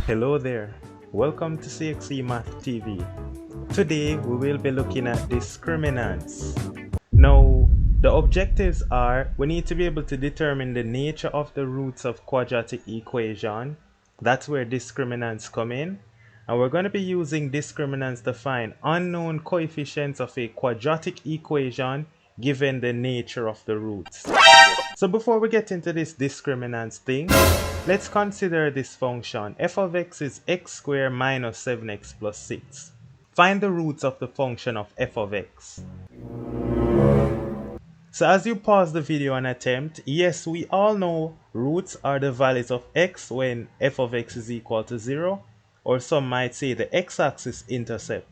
Hello there, welcome to CXE Math TV. Today we will be looking at discriminants. Now the objectives are we need to be able to determine the nature of the roots of quadratic equation. That's where discriminants come in. And we're going to be using discriminants to find unknown coefficients of a quadratic equation given the nature of the roots. So before we get into this discriminants thing, let's consider this function. F of x is x squared minus 7x plus 6. Find the roots of the function of f of x. So as you pause the video and attempt, yes, we all know roots are the values of x when f of x is equal to 0, or some might say the x-axis intercept.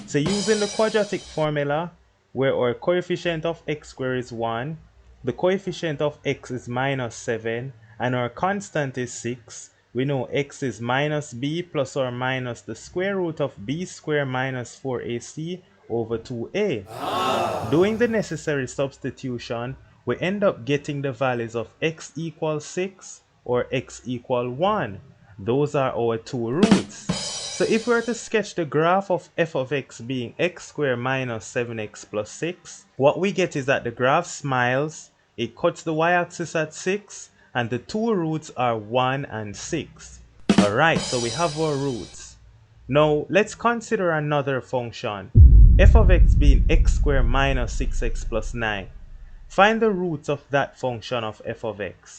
So using the quadratic formula, where our coefficient of x squared is 1, the coefficient of x is minus 7, and our constant is 6, we know x is minus b plus or minus the square root of b squared minus 4ac over 2a. Doing the necessary substitution, we end up getting the values of x equals 6 or x equals 1. Those are our two roots. So if we were to sketch the graph of f of x being x squared minus 7x plus 6, what we get is that the graph smiles, it cuts the y-axis at 6, and the two roots are 1 and 6. Alright, so we have our roots. Now let's consider another function. F of x being x squared minus 6x plus 9. Find the roots of that function of f of x.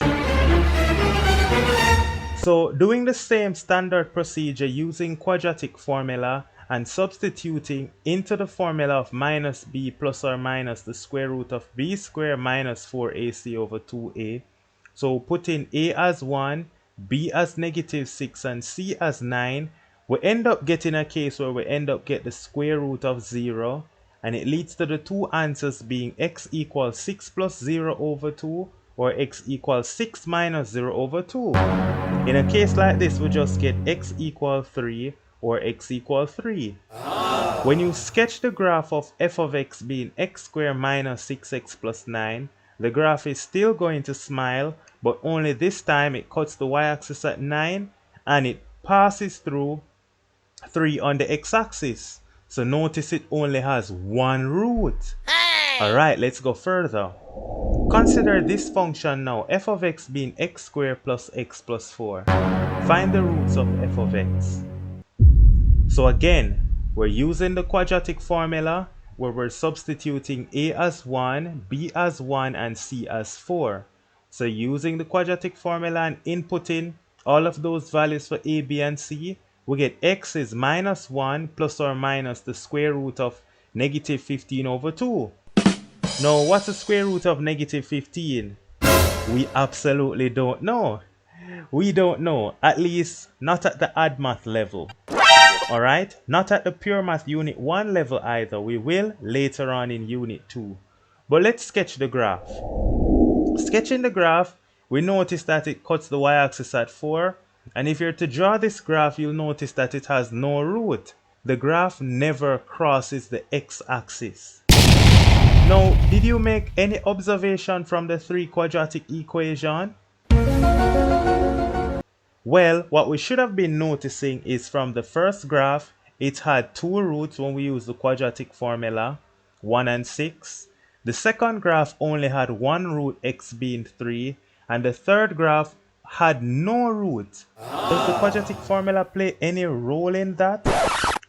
So doing the same standard procedure using quadratic formula and substituting into the formula of minus b plus or minus the square root of b squared minus 4ac over 2a. So putting a as 1, b as negative 6 and c as 9, we end up getting a case where we end up get the square root of 0, and it leads to the two answers being x equals 6 plus 0 over 2 or x equals 6 minus 0 over 2. In a case like this, we just get x equals 3 or x equals 3. When you sketch the graph of f of x being x squared minus 6x plus 9, the graph is still going to smile, but only this time it cuts the y-axis at 9 and it passes through 3 on the x-axis. So notice it only has one root. Alright, let's go further. Consider this function now, f of x being x squared plus x plus 4. Find the roots of f of x. So again, we're using the quadratic formula where we're substituting a as 1, b as 1, and c as 4. So using the quadratic formula and inputting all of those values for a, b, and c, we get x is minus 1 plus or minus the square root of negative 15 over 2. Now, what's the square root of negative 15? We absolutely don't know. We don't know, at least not at the odd math level. Alright, not at the pure math unit 1 level either. We will later on in unit 2. But let's sketch the graph. Sketching the graph, we notice that it cuts the y-axis at 4. And if you're to draw this graph, you'll notice that it has no root. The graph never crosses the x-axis. Now, did you make any observation from the three quadratic equation? Well, what we should have been noticing is from the first graph, it had two roots when we use the quadratic formula, 1 and 6. The second graph only had one root, x being 3, and the third graph had no root. Does the quadratic formula play any role in that?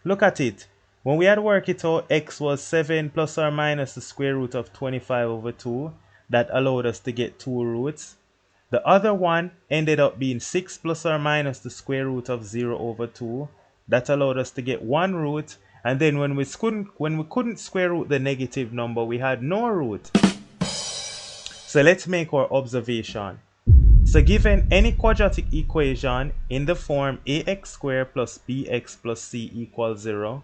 Look at it. When we had worked it out, x was 7 plus or minus the square root of 25 over 2. That allowed us to get two roots. The other one ended up being 6 plus or minus the square root of 0 over 2. That allowed us to get one root. And then when we couldn't square root the negative number, we had no root. So let's make our observation. So given any quadratic equation in the form ax squared plus bx plus c equals 0,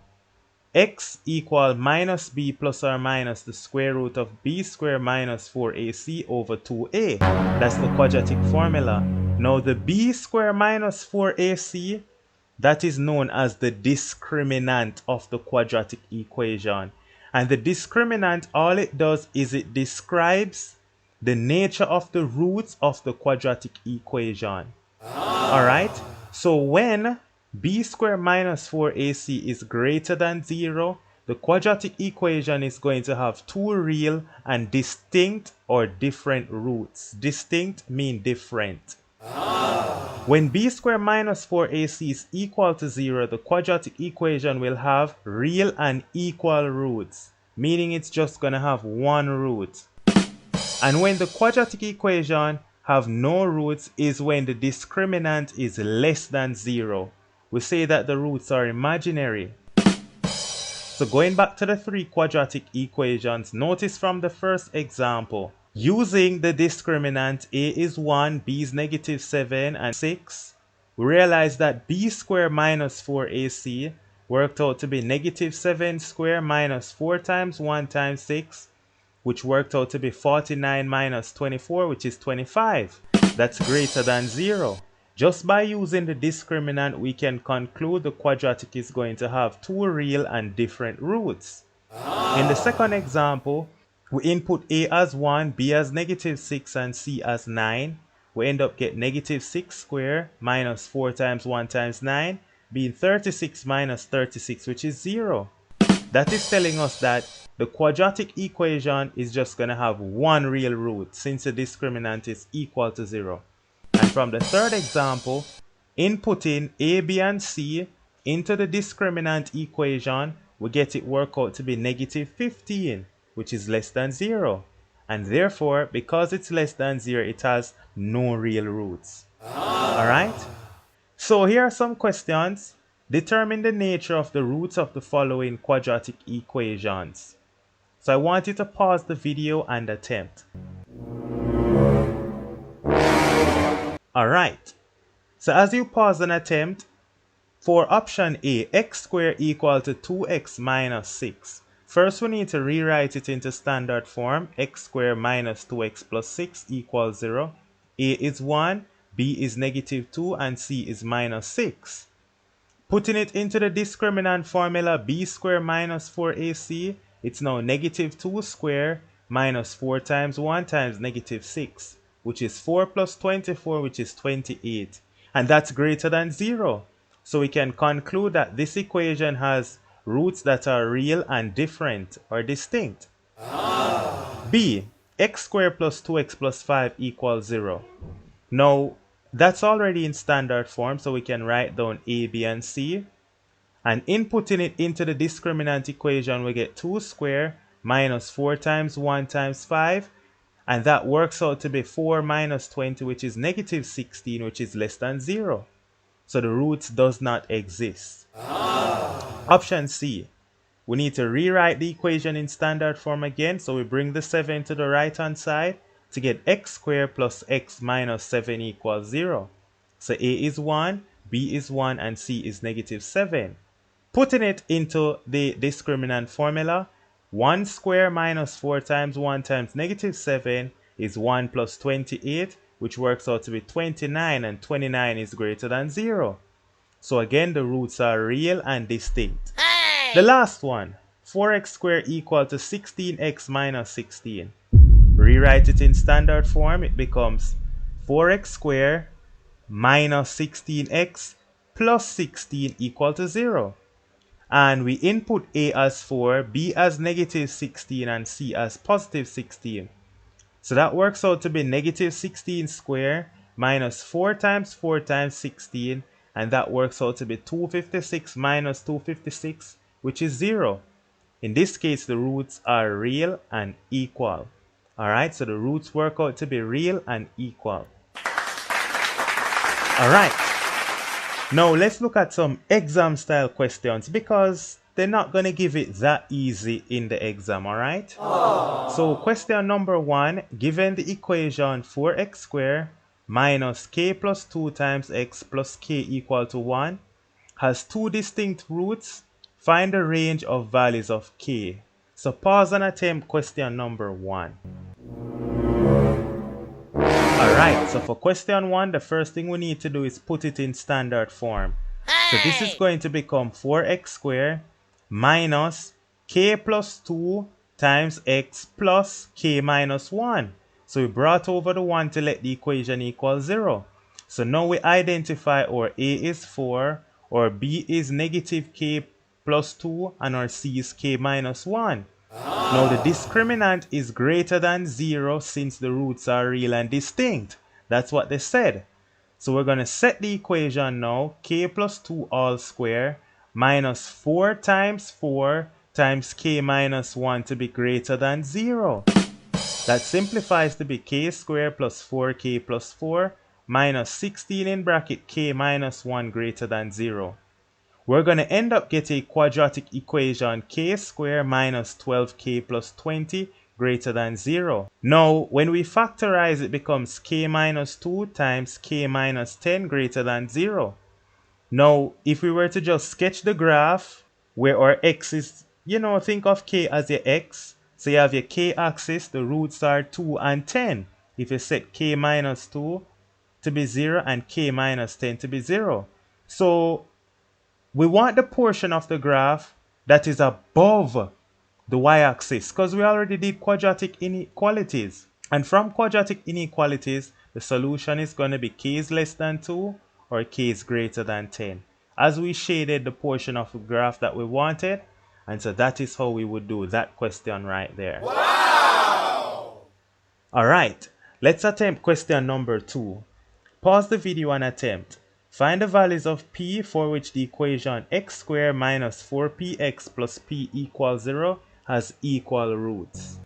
x equal minus b plus or minus the square root of b squared minus 4ac over 2a. That's the quadratic formula. Now the b squared minus 4ac, that is known as the discriminant of the quadratic equation. And the discriminant, all it does is it describes the nature of the roots of the quadratic equation. Alright, so when b squared minus 4ac is greater than 0, the quadratic equation is going to have two real and distinct or different roots. Distinct mean different. When b squared minus 4ac is equal to 0, the quadratic equation will have real and equal roots, meaning it's just going to have one root. And when the quadratic equation have no roots is when the discriminant is less than 0. We say that the roots are imaginary. So going back to the three quadratic equations, notice from the first example, using the discriminant a is 1, b is negative 7 and 6, we realize that b squared minus 4ac worked out to be negative 7 squared minus 4 times 1 times 6, which worked out to be 49 minus 24, which is 25. That's greater than 0. Just by using the discriminant, we can conclude the quadratic is going to have two real and different roots. In the second example, we input a as 1, b as negative 6, and c as 9. We end up getting negative 6 squared minus 4 times 1 times 9, being 36 minus 36, which is 0. That is telling us that the quadratic equation is just going to have one real root since the discriminant is equal to 0. And from the third example, inputting a, b, and c into the discriminant equation, we get it work out to be negative 15, which is less than 0. And therefore, because it's less than 0, it has no real roots. Alright? So here are some questions. Determine the nature of the roots of the following quadratic equations. So I want you to pause the video and attempt. Alright, so as you pause and attempt, for option A, x squared equal to 2x minus 6. First we need to rewrite it into standard form. X squared minus 2x plus 6 equals 0. A is 1, b is negative 2, and c is minus 6. Putting it into the discriminant formula, b squared minus 4ac, it's now negative 2 squared minus 4 times 1 times negative 6, which is 4 plus 24, which is 28. And that's greater than 0. So we can conclude that this equation has roots that are real and different or distinct. B, x squared plus 2x plus 5 equals 0. Now, that's already in standard form, so we can write down a, b, and c. And inputting it into the discriminant equation, we get 2 squared minus 4 times 1 times 5. And that works out to be 4 minus 20, which is negative 16, which is less than 0. So the roots does not exist. Option C. We need to rewrite the equation in standard form again. So we bring the 7 to the right hand side to get x squared plus x minus 7 equals 0. So A is 1, B is 1, and C is negative 7. Putting it into the discriminant formula, 1 squared minus 4 times 1 times negative 7 is 1 plus 28, which works out to be 29, and 29 is greater than 0. So again, the roots are real and distinct. Hey! The last one, 4x squared equal to 16x minus 16. Rewrite it in standard form, it becomes 4x squared minus 16x plus 16 equal to 0. And we input A as 4, B as negative 16, and C as positive 16. So that works out to be negative 16 squared minus 4 times 4 times 16. And that works out to be 256 minus 256, which is 0. In this case, the roots are real and equal. Alright, so the roots work out to be real and equal. Alright. Now let's look at some exam style questions because they're not going to give it that easy in the exam, alright? So question number 1, given the equation 4x squared minus k plus 2 times x plus k equal to 1 has two distinct roots, find the range of values of k. So pause and attempt question number 1. Alright, so for question 1, the first thing we need to do is put it in standard form. So this is going to become 4x squared minus k plus 2 times x plus k minus 1. So we brought over the 1 to let the equation equal 0. So now we identify our a is 4, our b is negative k plus 2, and our c is k minus 1. Now the discriminant is greater than 0 since the roots are real and distinct. That's what they said. So we're going to set the equation now, k plus 2 all square minus 4 times 4 times k minus 1 to be greater than 0. That simplifies to be k squared plus 4k plus 4 minus 16 in bracket k minus 1 greater than 0. We're going to end up getting a quadratic equation k squared minus 12k plus 20 greater than 0. Now, when we factorize, it becomes k minus 2 times k minus 10 greater than 0. Now, if we were to just sketch the graph where our x is, think of k as your x. So you have your k-axis, the roots are 2 and 10. If you set k minus 2 to be 0 and k minus 10 to be 0. So we want the portion of the graph that is above the y-axis because we already did quadratic inequalities. And from quadratic inequalities, the solution is going to be k is less than 2 or k is greater than 10. As we shaded the portion of the graph that we wanted, and so that is how we would do that question right there. Wow! Alright, let's attempt question number 2. Pause the video and attempt. Find the values of p for which the equation x squared minus 4px plus p equals 0 has equal roots.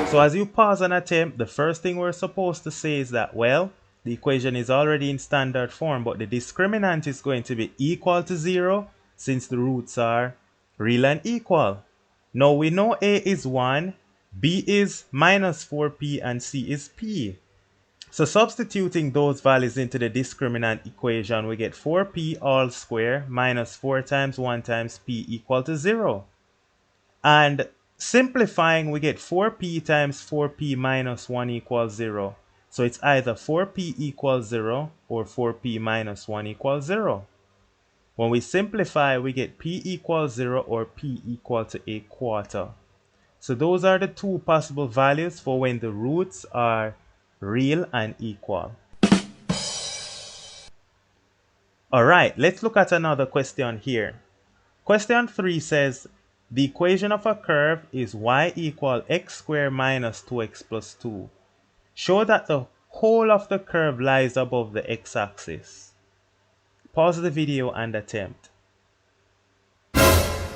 So as you pause and attempt, the first thing we're supposed to say is that, well, the equation is already in standard form, but the discriminant is going to be equal to 0 since the roots are real and equal. Now we know a is 1, b is minus 4p, and c is p. So substituting those values into the discriminant equation, we get 4p all square minus 4 times 1 times p equal to 0. And simplifying, we get 4p times 4p minus 1 equals 0. So it's either 4p equals 0 or 4p minus 1 equals 0. When we simplify, we get p equals 0 or p equal to a quarter. So those are the two possible values for when the roots are real and equal. Alright, let's look at another question here. Question 3 says, the equation of a curve is y equal x squared minus 2x plus 2. Show that the whole of the curve lies above the x-axis. Pause the video and attempt.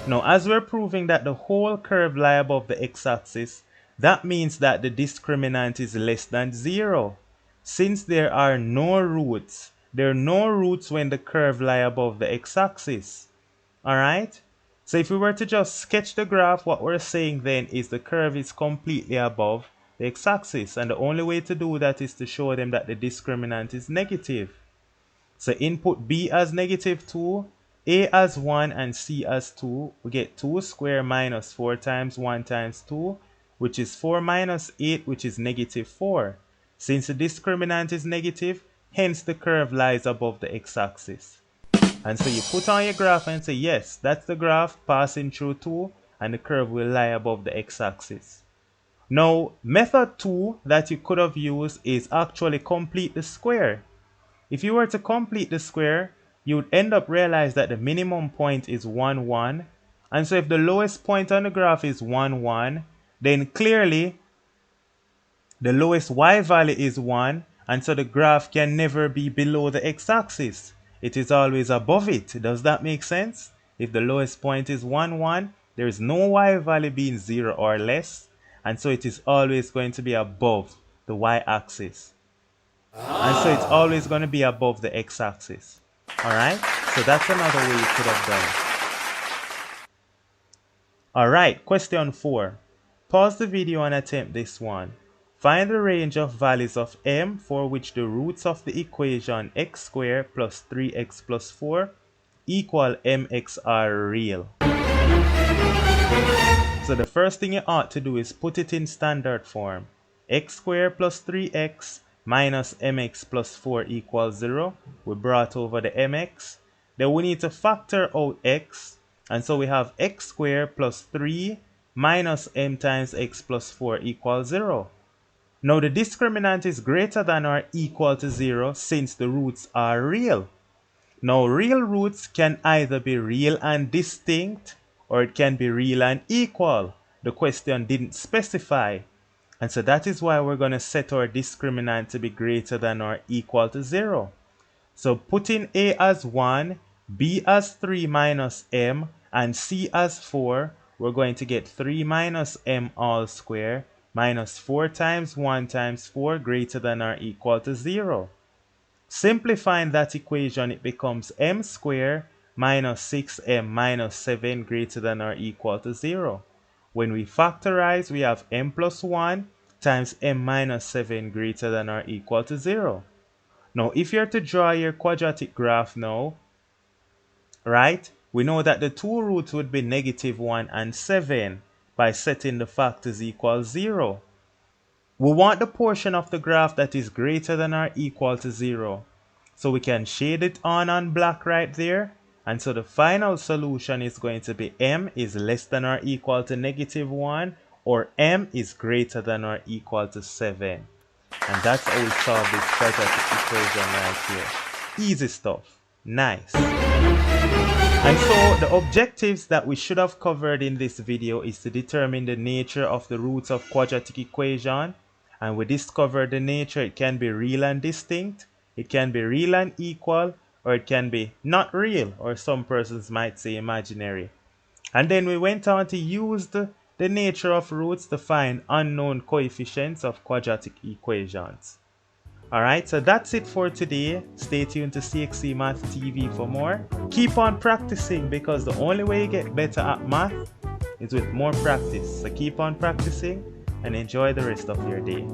Now, as we're proving that the whole curve lies above the x-axis, that means that the discriminant is less than 0. Since there are no roots, there are no roots when the curve lies above the x-axis. Alright? So if we were to just sketch the graph, what we're saying then is the curve is completely above the x-axis. And the only way to do that is to show them that the discriminant is negative. So input b as negative 2, a as 1, and c as 2. We get 2 squared minus 4 times 1 times 2, which is 4 minus 8, which is negative 4. Since the discriminant is negative, hence the curve lies above the x-axis. And so you put on your graph and say, yes, that's the graph passing through 2, and the curve will lie above the x-axis. Now, method 2 that you could have used is actually complete the square. If you were to complete the square, you would end up realize that the minimum point is 1, 1. And so if the lowest point on the graph is 1, 1, then clearly the lowest y value is 1, and so the graph can never be below the x-axis. It is always above it. Does that make sense? If the lowest point is 1, 1, there is no y value being 0 or less, and so it is always going to be above the y-axis. And so it's always going to be above the x-axis. Alright? So that's another way you could have done it. Alright, question 4. Pause the video and attempt this one. Find the range of values of m for which the roots of the equation x squared plus 3x plus 4 equal mx are real. So the first thing you ought to do is put it in standard form. X squared plus 3x minus mx plus 4 equals 0. We brought over the mx. Then we need to factor out x. And so we have x squared plus 3 minus m times x plus 4 equals 0. Now the discriminant is greater than or equal to 0 since the roots are real. Now real roots can either be real and distinct or it can be real and equal. The question didn't specify. And so that is why we're going to set our discriminant to be greater than or equal to 0. So putting A as 1, B as 3 minus m, and C as 4, we're going to get 3 minus m all square minus 4 times 1 times 4 greater than or equal to 0. Simplifying that equation, it becomes m squared minus 6m minus 7 greater than or equal to 0. When we factorize, we have m plus 1 times m minus 7 greater than or equal to 0. Now, if you're to draw your quadratic graph now, right, we know that the two roots would be negative 1 and 7 by setting the factors equal 0. We want the portion of the graph that is greater than or equal to 0. So we can shade it on black right there. And so the final solution is going to be m is less than or equal to negative 1 or m is greater than or equal to 7. And that's how we solve this quadratic equation right here. Easy stuff. Nice. And so the objectives that we should have covered in this video is to determine the nature of the roots of quadratic equation. And we discovered the nature. It can be real and distinct, it can be real and equal, or it can be not real, or some persons might say imaginary. And then we went on to use the nature of roots to find unknown coefficients of quadratic equations. Alright, so that's it for today. Stay tuned to CXC Math TV for more. Keep on practicing because the only way you get better at math is with more practice. So keep on practicing and enjoy the rest of your day.